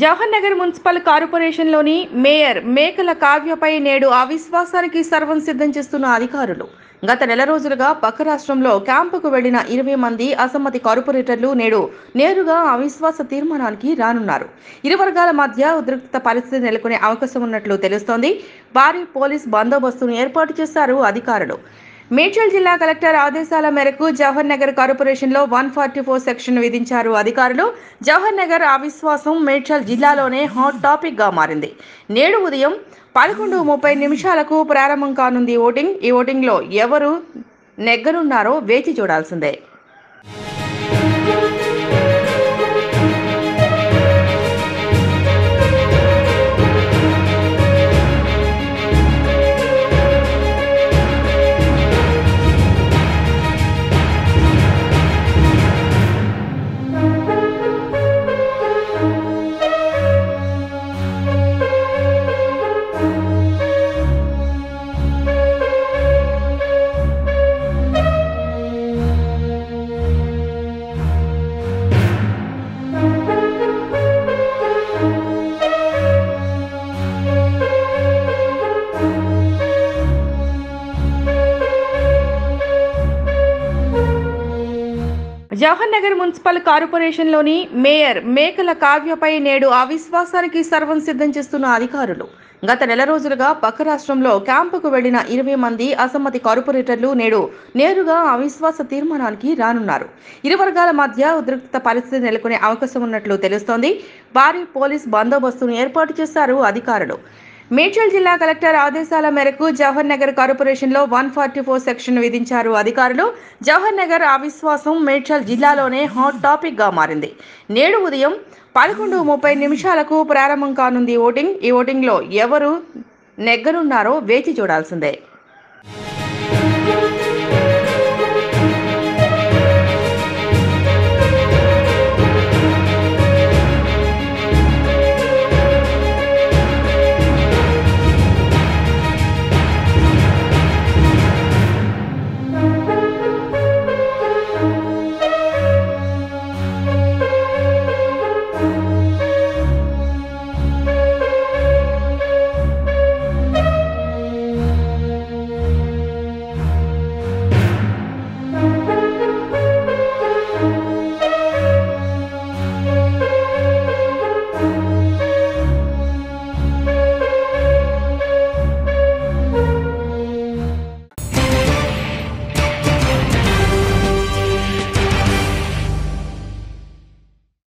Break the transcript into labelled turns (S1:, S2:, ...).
S1: Jawahar Nagar municipal కార్పొరేషన్లోని mayor మేకల కావ్యపై నేడు అవిశ్వాసానికి సర్వం సిద్ధం చేస్తున్న అధికారులు. గత నెల రోజులుగా పక్క రాష్ట్రంలో క్యాంపుకు వెళ్లిన 20 మంది అసమ్మతి కార్పొరేటర్లు నేడు నేరుగా అవిశ్వాస తీర్మానానికి రానున్నారు. ఇరు వర్గాల మధ్య ఉద్రిక్తత పరిస్థితి నెలకొనే అవకాశం ఉన్నట్లు తెలుస్తోంది. భారీ పోలీస్ బందోబస్తును ఏర్పాటు చేశారు అధికారులు. మేడ్చల్ జిల్లా కలెక్టర్ ఆదేశాల మేరకు జవహర్ నగర్ కార్పొరేషన్లో 144 సెక్షన్ విధించారు అధికారులు. జవహర్ నగర్ అవిశ్వాసం మేడ్చల్ జిల్లాలోనే హాట్ టాపిక్ గా మారింది. నేడు ఉదయం 11:30 ప్రారంభం కానుంది ఓటింగ్. ఈ ఓటింగ్ లో ఎవరు నెగ్గనున్నారో వేచి చూడాల్సిందే. జవహర్ నగర్ మున్సిపల్ కార్పొరేషన్లోని మేయర్ మేకల కావ్యపై నేడు అవిశ్వాసానికి సర్వం సిద్ధం చేస్తున్న అధికారులు. గత నెల రోజులుగా పక్క రాష్ట్రంలో క్యాంపుకు వెళ్లిన 20 మంది అసమ్మతి కార్పొరేటర్లు నేడు నేరుగా అవిశ్వాస తీర్మానానికి రానున్నారు. ఇరు వర్గాల మధ్య ఉద్రిక్తత పరిస్థితి నెలకొనే అవకాశం ఉన్నట్లు తెలుస్తోంది. భారీ పోలీస్ బందోబస్తును ఏర్పాటు చేశారు అధికారులు. మేడ్చల్ జిల్లా కలెక్టర్ ఆదేశాల మేరకు జవహర్ నగర్ కార్పొరేషన్లో 144 సెక్షన్ విధించారు అధికారులు. జవహర్ నగర్ అవిశ్వాసం మేడ్చల్ జిల్లాలోనే హాట్ టాపిక్ గా మారింది. నేడు ఉదయం 11:30 ప్రారంభం కానుంది ఓటింగ్. ఈ ఓటింగ్ లో ఎవరు నెగ్గనున్నారో వేచి చూడాల్సిందే.